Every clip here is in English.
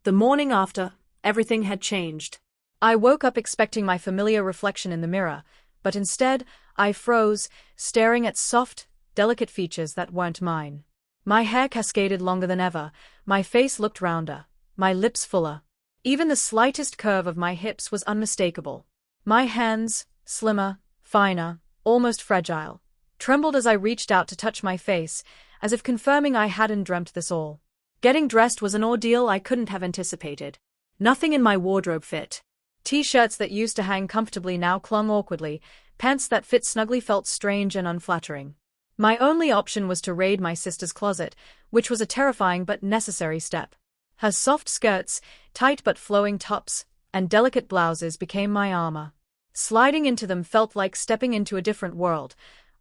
The morning after, everything had changed. I woke up expecting my familiar reflection in the mirror, but instead, I froze, staring at soft, delicate features that weren't mine. My hair cascaded longer than ever, my face looked rounder, my lips fuller. Even the slightest curve of my hips was unmistakable. My hands, slimmer, finer, almost fragile, trembled as I reached out to touch my face, as if confirming I hadn't dreamt this all. Getting dressed was an ordeal I couldn't have anticipated. Nothing in my wardrobe fit. T-shirts that used to hang comfortably now clung awkwardly, pants that fit snugly felt strange and unflattering. My only option was to raid my sister's closet, which was a terrifying but necessary step. Her soft skirts, tight but flowing tops, and delicate blouses became my armor. Sliding into them felt like stepping into a different world,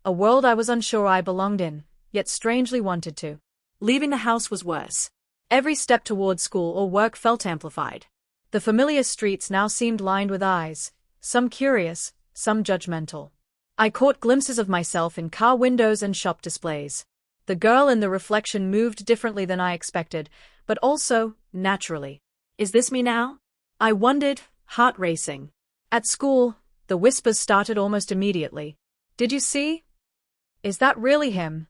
a world I was unsure I belonged in, yet strangely wanted to. Leaving the house was worse. Every step toward school or work felt amplified. The familiar streets now seemed lined with eyes, some curious, some judgmental. I caught glimpses of myself in car windows and shop displays. The girl in the reflection moved differently than I expected, but also, naturally. Is this me now? I wondered, heart racing. At school, the whispers started almost immediately. Did you see? Is that really him?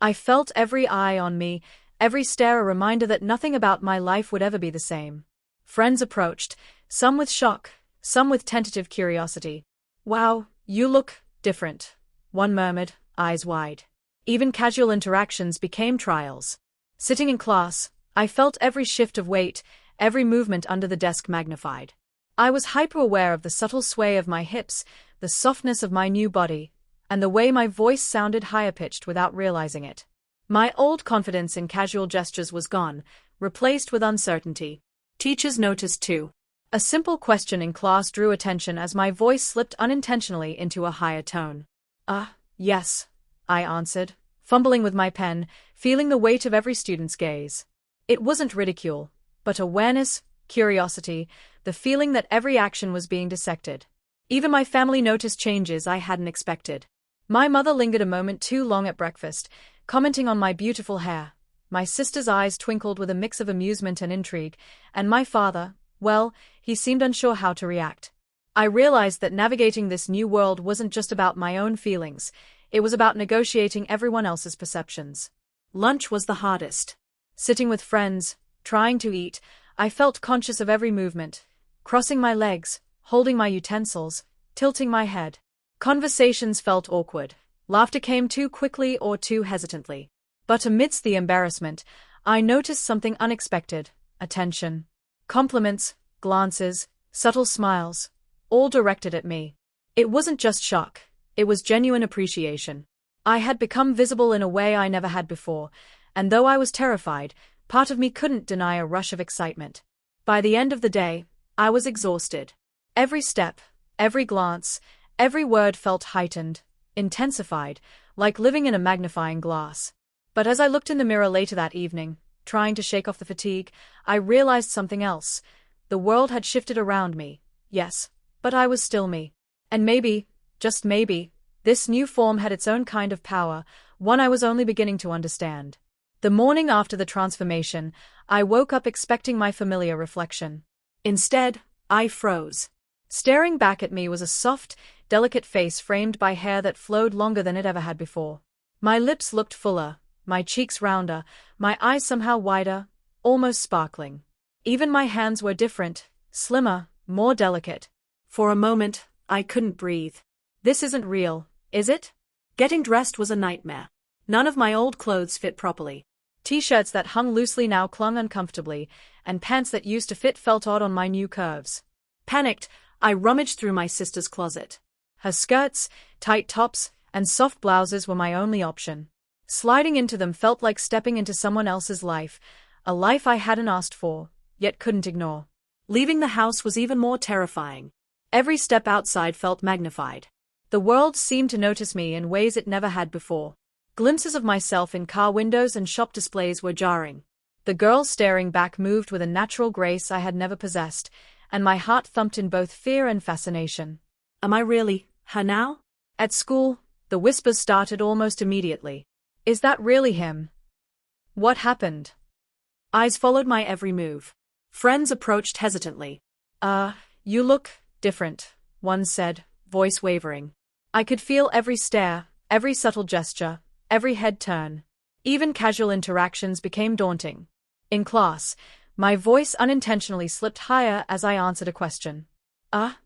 I felt every eye on me, every stare a reminder that nothing about my life would ever be the same. Friends approached, some with shock, some with tentative curiosity. Wow, you look different, one murmured, eyes wide. Even casual interactions became trials. Sitting in class, I felt every shift of weight, every movement under the desk magnified. I was hyper-aware of the subtle sway of my hips, the softness of my new body, and the way my voice sounded higher-pitched without realizing it. My old confidence in casual gestures was gone, replaced with uncertainty. Teachers noticed too. A simple question in class drew attention as my voice slipped unintentionally into a higher tone. Yes, I answered, fumbling with my pen, feeling the weight of every student's gaze. It wasn't ridicule, but awareness, curiosity, the feeling that every action was being dissected. Even my family noticed changes I hadn't expected. My mother lingered a moment too long at breakfast, commenting on my beautiful hair. My sister's eyes twinkled with a mix of amusement and intrigue, and my father, well, he seemed unsure how to react. I realized that navigating this new world wasn't just about my own feelings, it was about negotiating everyone else's perceptions. Lunch was the hardest. Sitting with friends, trying to eat, I felt conscious of every movement, crossing my legs, holding my utensils, tilting my head. Conversations felt awkward. Laughter came too quickly or too hesitantly. But amidst the embarrassment, I noticed something unexpected: attention. Compliments, glances, subtle smiles, all directed at me. It wasn't just shock, it was genuine appreciation. I had become visible in a way I never had before, and though I was terrified, part of me couldn't deny a rush of excitement. By the end of the day, I was exhausted. Every step, every glance, every word felt heightened, intensified, like living in a magnifying glass. But as I looked in the mirror later that evening, trying to shake off the fatigue, I realized something else. The world had shifted around me, yes, but I was still me. And maybe, just maybe, this new form had its own kind of power, one I was only beginning to understand. The morning after the transformation, I woke up expecting my familiar reflection. Instead, I froze. Staring back at me was a soft, delicate face framed by hair that flowed longer than it ever had before. My lips looked fuller, my cheeks rounder, my eyes somehow wider, almost sparkling. Even my hands were different, slimmer, more delicate. For a moment, I couldn't breathe. This isn't real, is it? Getting dressed was a nightmare. None of my old clothes fit properly. T-shirts that hung loosely now clung uncomfortably, and pants that used to fit felt odd on my new curves. Panicked, I rummaged through my sister's closet. Her skirts, tight tops, and soft blouses were my only option. Sliding into them felt like stepping into someone else's life, a life I hadn't asked for, yet couldn't ignore. Leaving the house was even more terrifying. Every step outside felt magnified. The world seemed to notice me in ways it never had before. Glimpses of myself in car windows and shop displays were jarring. The girl staring back moved with a natural grace I had never possessed, and my heart thumped in both fear and fascination. Am I really her now? At school, the whispers started almost immediately. Is that really him? What happened? Eyes followed my every move. Friends approached hesitantly. You look different, one said, voice wavering. I could feel every stare, every subtle gesture, every head turn. Even casual interactions became daunting. In class, my voice unintentionally slipped higher as I answered a question.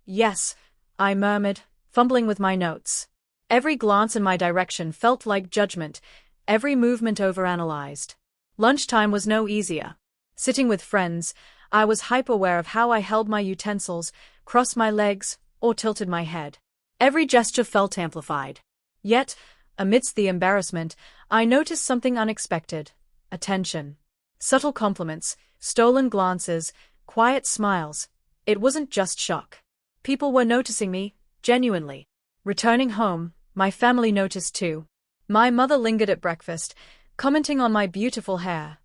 Yes, I murmured, fumbling with my notes. Every glance in my direction felt like judgment, every movement overanalyzed. Lunchtime was no easier. Sitting with friends, I was hyper-aware of how I held my utensils, crossed my legs, or tilted my head. Every gesture felt amplified. Yet, amidst the embarrassment, I noticed something unexpected: attention. Subtle compliments, stolen glances, quiet smiles. It wasn't just shock. People were noticing me, genuinely. Returning home, my family noticed too. My mother lingered at breakfast, commenting on my beautiful hair.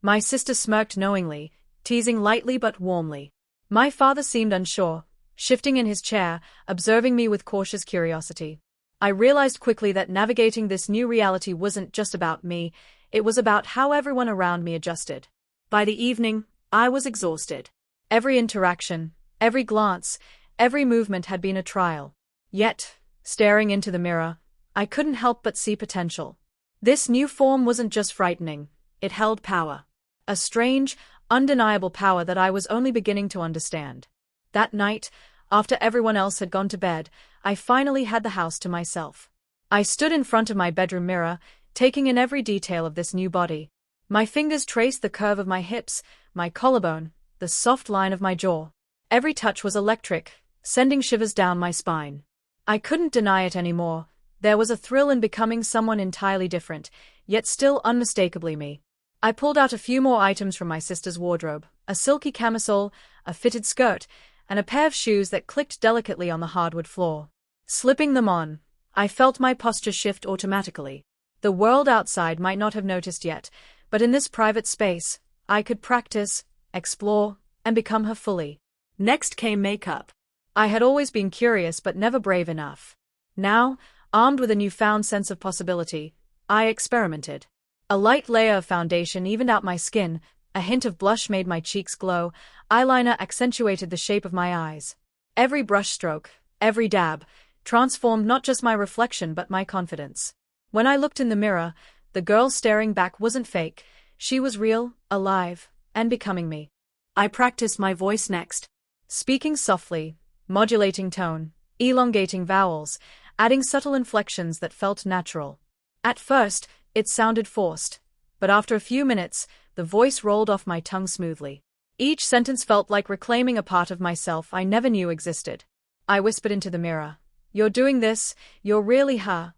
My sister smirked knowingly, teasing lightly but warmly. My father seemed unsure, shifting in his chair, observing me with cautious curiosity. I realized quickly that navigating this new reality wasn't just about me, it was about how everyone around me adjusted. By the evening, I was exhausted. Every interaction, every glance, every movement had been a trial. Yet, staring into the mirror, I couldn't help but see potential. This new form wasn't just frightening, it held power. A strange, undeniable power that I was only beginning to understand. That night, after everyone else had gone to bed, I finally had the house to myself. I stood in front of my bedroom mirror, taking in every detail of this new body. My fingers traced the curve of my hips, my collarbone, the soft line of my jaw. Every touch was electric, sending shivers down my spine. I couldn't deny it anymore. There was a thrill in becoming someone entirely different, yet still unmistakably me. I pulled out a few more items from my sister's wardrobe: a silky camisole, a fitted skirt, and a pair of shoes that clicked delicately on the hardwood floor. Slipping them on, I felt my posture shift automatically. The world outside might not have noticed yet, but in this private space, I could practice, explore, and become her fully. Next came makeup. I had always been curious but never brave enough. Now, armed with a newfound sense of possibility, I experimented. A light layer of foundation evened out my skin, a hint of blush made my cheeks glow, eyeliner accentuated the shape of my eyes. Every brushstroke, every dab, transformed not just my reflection but my confidence. When I looked in the mirror, the girl staring back wasn't fake, she was real, alive, and becoming me. I practiced my voice next. Speaking softly, modulating tone, elongating vowels, adding subtle inflections that felt natural. At first, it sounded forced, but after a few minutes, the voice rolled off my tongue smoothly. Each sentence felt like reclaiming a part of myself I never knew existed. I whispered into the mirror, "You're doing this, you're really her."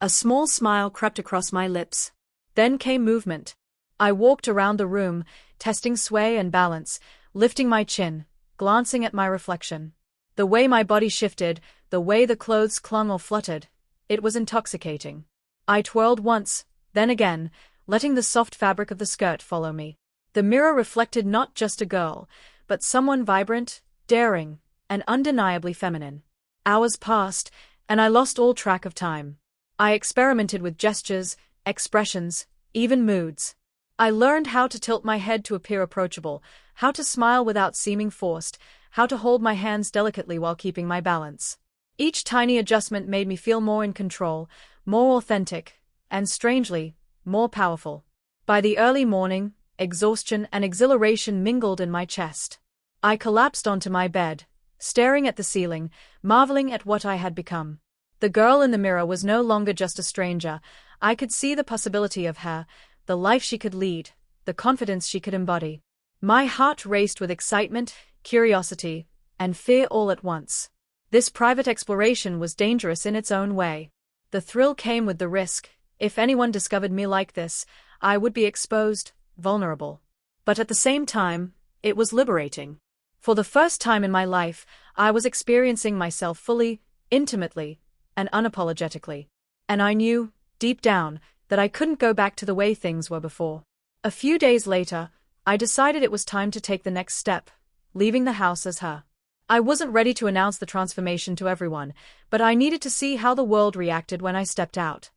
A small smile crept across my lips. Then came movement. I walked around the room, testing sway and balance, lifting my chin, glancing at my reflection. The way my body shifted, the way the clothes clung or fluttered, it was intoxicating. I twirled once, then again, letting the soft fabric of the skirt follow me. The mirror reflected not just a girl, but someone vibrant, daring, and undeniably feminine. Hours passed, and I lost all track of time. I experimented with gestures, expressions, even moods. I learned how to tilt my head to appear approachable, how to smile without seeming forced, how to hold my hands delicately while keeping my balance. Each tiny adjustment made me feel more in control, more authentic, and strangely, more powerful. By the early morning, exhaustion and exhilaration mingled in my chest. I collapsed onto my bed, staring at the ceiling, marveling at what I had become. The girl in the mirror was no longer just a stranger. I could see the possibility of her, the life she could lead, the confidence she could embody. My heart raced with excitement, curiosity, and fear all at once. This private exploration was dangerous in its own way. The thrill came with the risk. If anyone discovered me like this, I would be exposed, vulnerable. But at the same time, it was liberating. For the first time in my life, I was experiencing myself fully, intimately, and unapologetically. And I knew, deep down, that I couldn't go back to the way things were before. A few days later, I decided it was time to take the next step, leaving the house as her. I wasn't ready to announce the transformation to everyone, but I needed to see how the world reacted when I stepped out.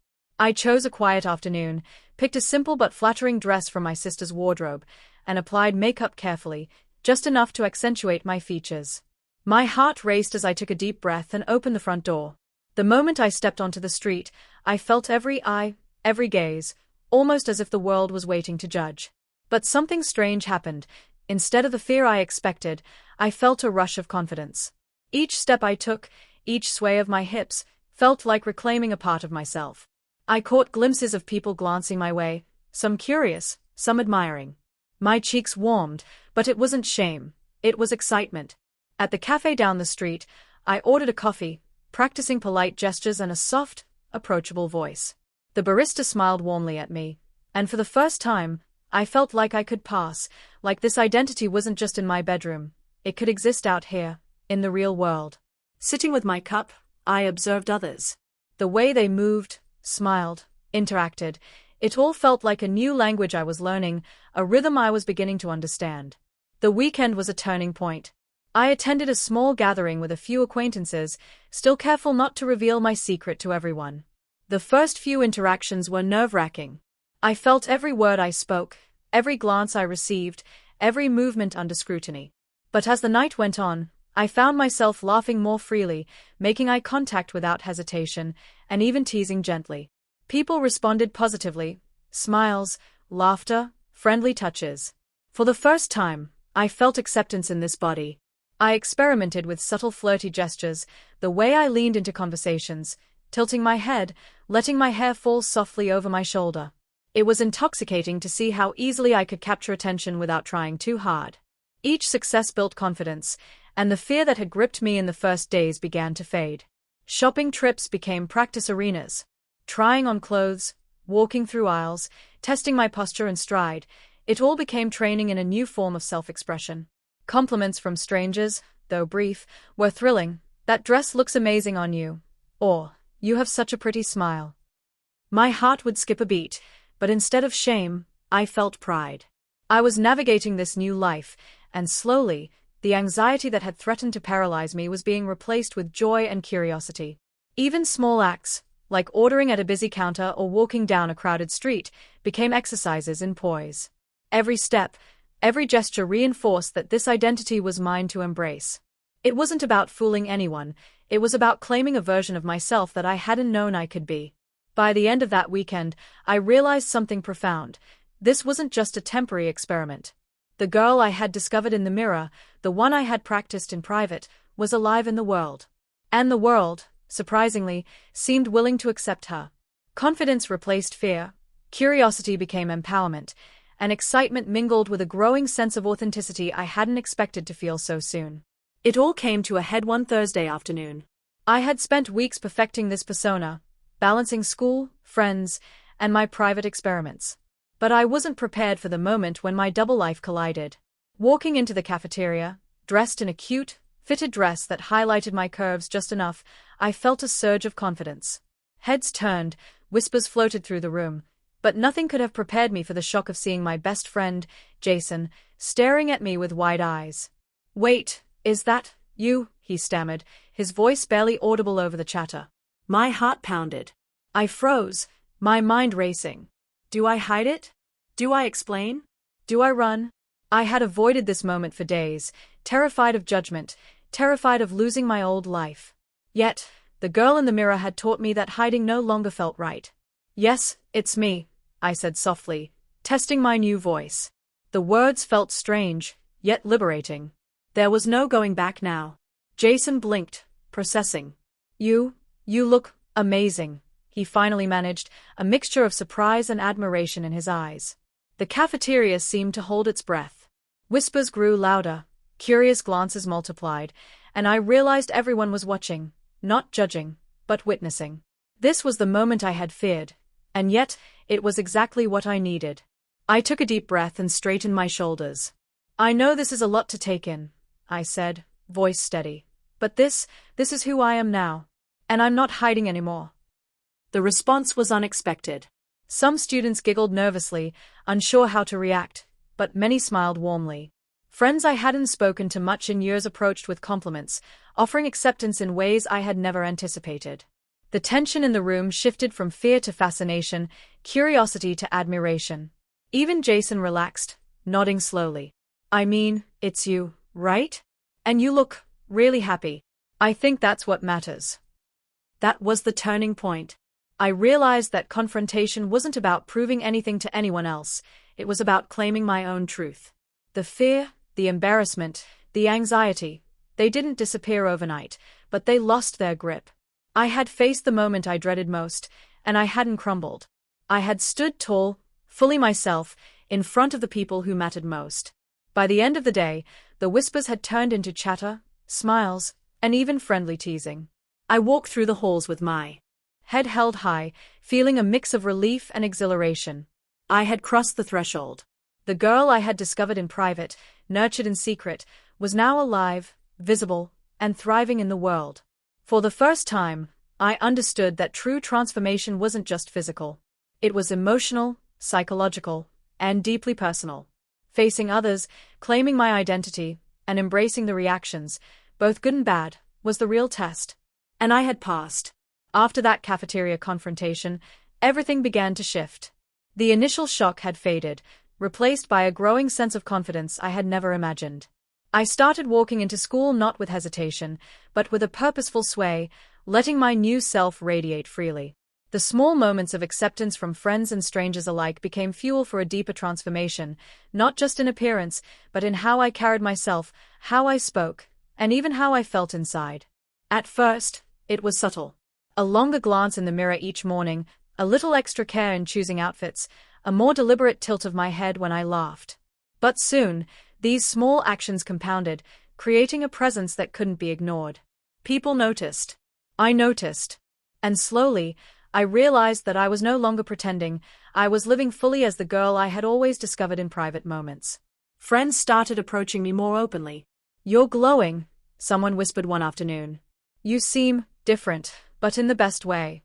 I chose a quiet afternoon, picked a simple but flattering dress from my sister's wardrobe, and applied makeup carefully, just enough to accentuate my features. My heart raced as I took a deep breath and opened the front door. The moment I stepped onto the street, I felt every eye, every gaze, almost as if the world was waiting to judge. But something strange happened. Instead of the fear I expected, I felt a rush of confidence. Each step I took, each sway of my hips, felt like reclaiming a part of myself. I caught glimpses of people glancing my way, some curious, some admiring. My cheeks warmed, but it wasn't shame, it was excitement. At the cafe down the street, I ordered a coffee, practicing polite gestures and a soft, approachable voice. The barista smiled warmly at me, and for the first time, I felt like I could pass, like this identity wasn't just in my bedroom, it could exist out here, in the real world. Sitting with my cup, I observed others. The way they moved, smiled, interacted, it all felt like a new language I was learning, a rhythm I was beginning to understand. The weekend was a turning point. I attended a small gathering with a few acquaintances, still careful not to reveal my secret to everyone. The first few interactions were nerve-wracking. I felt every word I spoke, every glance I received, every movement under scrutiny. But as the night went on, I found myself laughing more freely, making eye contact without hesitation, and even teasing gently. People responded positively, smiles, laughter, friendly touches. For the first time, I felt acceptance in this body. I experimented with subtle flirty gestures, the way I leaned into conversations, tilting my head, letting my hair fall softly over my shoulder. It was intoxicating to see how easily I could capture attention without trying too hard. Each success built confidence, and the fear that had gripped me in the first days began to fade. Shopping trips became practice arenas. Trying on clothes, walking through aisles, testing my posture and stride, it all became training in a new form of self-expression. Compliments from strangers, though brief, were thrilling. That dress looks amazing on you. Or, you have such a pretty smile. My heart would skip a beat, but instead of shame, I felt pride. I was navigating this new life, and slowly, the anxiety that had threatened to paralyze me was being replaced with joy and curiosity. Even small acts, like ordering at a busy counter or walking down a crowded street, became exercises in poise. Every step, every gesture reinforced that this identity was mine to embrace. It wasn't about fooling anyone, it was about claiming a version of myself that I hadn't known I could be. By the end of that weekend, I realized something profound. This wasn't just a temporary experiment. The girl I had discovered in the mirror, the one I had practiced in private, was alive in the world. And the world, surprisingly, seemed willing to accept her. Confidence replaced fear, curiosity became empowerment, and excitement mingled with a growing sense of authenticity I hadn't expected to feel so soon. It all came to a head one Thursday afternoon. I had spent weeks perfecting this persona, balancing school, friends, and my private experiments. But I wasn't prepared for the moment when my double life collided. Walking into the cafeteria, dressed in a cute, fitted dress that highlighted my curves just enough, I felt a surge of confidence. Heads turned, whispers floated through the room, but nothing could have prepared me for the shock of seeing my best friend, Jason, staring at me with wide eyes. "Wait, is that you?" he stammered, his voice barely audible over the chatter. My heart pounded. I froze, my mind racing. Do I hide it? Do I explain? Do I run? I had avoided this moment for days, terrified of judgment, terrified of losing my old life. Yet, the girl in the mirror had taught me that hiding no longer felt right. "Yes, it's me," I said softly, testing my new voice. The words felt strange, yet liberating. There was no going back now. Jason blinked, processing. You look amazing," he finally managed, a mixture of surprise and admiration in his eyes. The cafeteria seemed to hold its breath. Whispers grew louder, curious glances multiplied, and I realized everyone was watching, not judging, but witnessing. This was the moment I had feared, and yet, it was exactly what I needed. I took a deep breath and straightened my shoulders. "I know this is a lot to take in," I said, voice steady. "But this is who I am now. And I'm not hiding anymore." The response was unexpected. Some students giggled nervously, unsure how to react, but many smiled warmly. Friends I hadn't spoken to much in years approached with compliments, offering acceptance in ways I had never anticipated. The tension in the room shifted from fear to fascination, curiosity to admiration. Even Jason relaxed, nodding slowly. I mean, it's you, right? And you look really happy. I think that's what matters. That was the turning point. I realized that confrontation wasn't about proving anything to anyone else, it was about claiming my own truth. The fear, the embarrassment, the anxiety, they didn't disappear overnight, but they lost their grip. I had faced the moment I dreaded most, and I hadn't crumbled. I had stood tall, fully myself, in front of the people who mattered most. By the end of the day, the whispers had turned into chatter, smiles, and even friendly teasing. I walked through the halls with my head held high, feeling a mix of relief and exhilaration. I had crossed the threshold. The girl I had discovered in private, nurtured in secret, was now alive, visible, and thriving in the world. For the first time, I understood that true transformation wasn't just physical. It was emotional, psychological, and deeply personal. Facing others, claiming my identity, and embracing the reactions, both good and bad, was the real test. And I had passed. After that cafeteria confrontation, everything began to shift. The initial shock had faded, replaced by a growing sense of confidence I had never imagined. I started walking into school not with hesitation, but with a purposeful sway, letting my new self radiate freely. The small moments of acceptance from friends and strangers alike became fuel for a deeper transformation, not just in appearance, but in how I carried myself, how I spoke, and even how I felt inside. At first, it was subtle. A longer glance in the mirror each morning, a little extra care in choosing outfits, a more deliberate tilt of my head when I laughed. But soon, these small actions compounded, creating a presence that couldn't be ignored. People noticed. I noticed. And slowly, I realized that I was no longer pretending, I was living fully as the girl I had always discovered in private moments. Friends started approaching me more openly. "You're glowing," someone whispered one afternoon. "You seem different, but in the best way."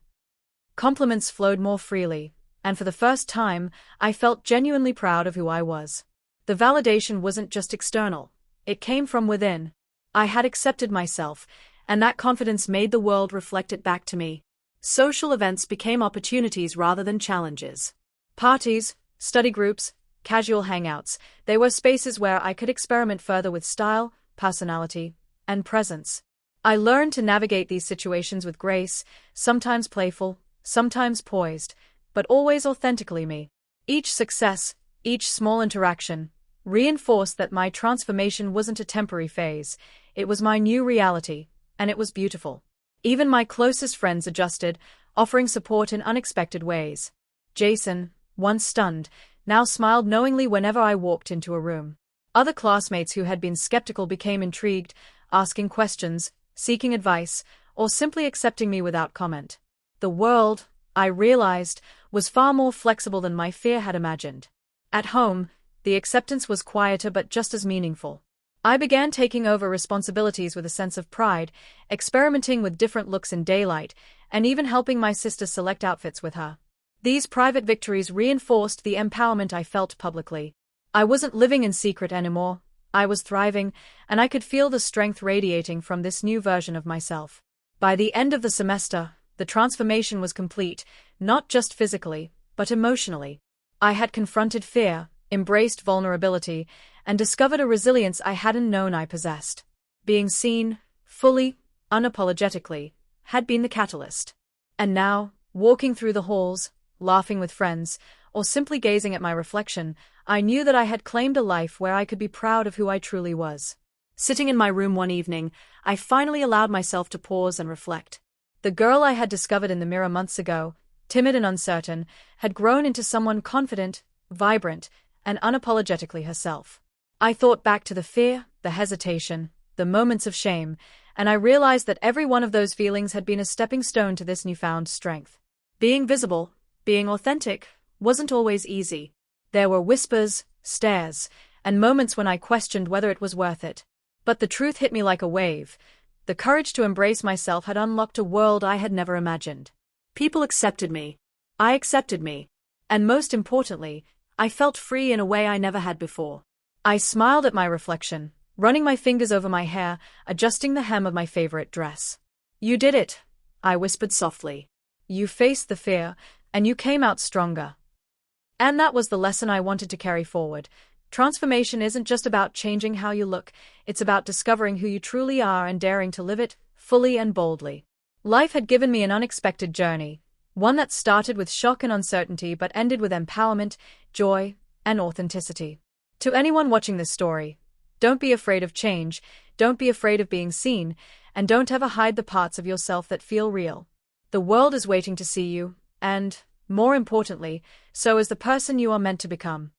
Compliments flowed more freely, and for the first time, I felt genuinely proud of who I was. The validation wasn't just external, it came from within. I had accepted myself, and that confidence made the world reflect it back to me. Social events became opportunities rather than challenges. Parties, study groups, casual hangouts, they were spaces where I could experiment further with style, personality, and presence. I learned to navigate these situations with grace, sometimes playful, sometimes poised, but always authentically me. Each success, each small interaction, reinforced that my transformation wasn't a temporary phase, it was my new reality, and it was beautiful. Even my closest friends adjusted, offering support in unexpected ways. Jason, once stunned, now smiled knowingly whenever I walked into a room. Other classmates who had been skeptical became intrigued, asking questions, seeking advice, or simply accepting me without comment. The world, I realized, was far more flexible than my fear had imagined. At home, the acceptance was quieter but just as meaningful. I began taking over responsibilities with a sense of pride, experimenting with different looks in daylight, and even helping my sister select outfits with her. These private victories reinforced the empowerment I felt publicly. I wasn't living in secret anymore, I was thriving, and I could feel the strength radiating from this new version of myself. By the end of the semester, the transformation was complete, not just physically, but emotionally. I had confronted fear, embraced vulnerability, and discovered a resilience I hadn't known I possessed. Being seen, fully, unapologetically, had been the catalyst. And now, walking through the halls, laughing with friends, or simply gazing at my reflection, I knew that I had claimed a life where I could be proud of who I truly was. Sitting in my room one evening, I finally allowed myself to pause and reflect. The girl I had discovered in the mirror months ago, timid and uncertain, had grown into someone confident, vibrant, and unapologetically herself. I thought back to the fear, the hesitation, the moments of shame, and I realized that every one of those feelings had been a stepping stone to this newfound strength. Being visible, being authentic, wasn't always easy. There were whispers, stares, and moments when I questioned whether it was worth it. But the truth hit me like a wave. The courage to embrace myself had unlocked a world I had never imagined. People accepted me. I accepted me. And most importantly, I felt free in a way I never had before. I smiled at my reflection, running my fingers over my hair, adjusting the hem of my favorite dress. "You did it," I whispered softly. You faced the fear, and you came out stronger. And that was the lesson I wanted to carry forward. Transformation isn't just about changing how you look, it's about discovering who you truly are and daring to live it, fully and boldly. Life had given me an unexpected journey, one that started with shock and uncertainty but ended with empowerment, joy, and authenticity. To anyone watching this story, don't be afraid of change, don't be afraid of being seen, and don't ever hide the parts of yourself that feel real. The world is waiting to see you, and, more importantly, so is the person you are meant to become.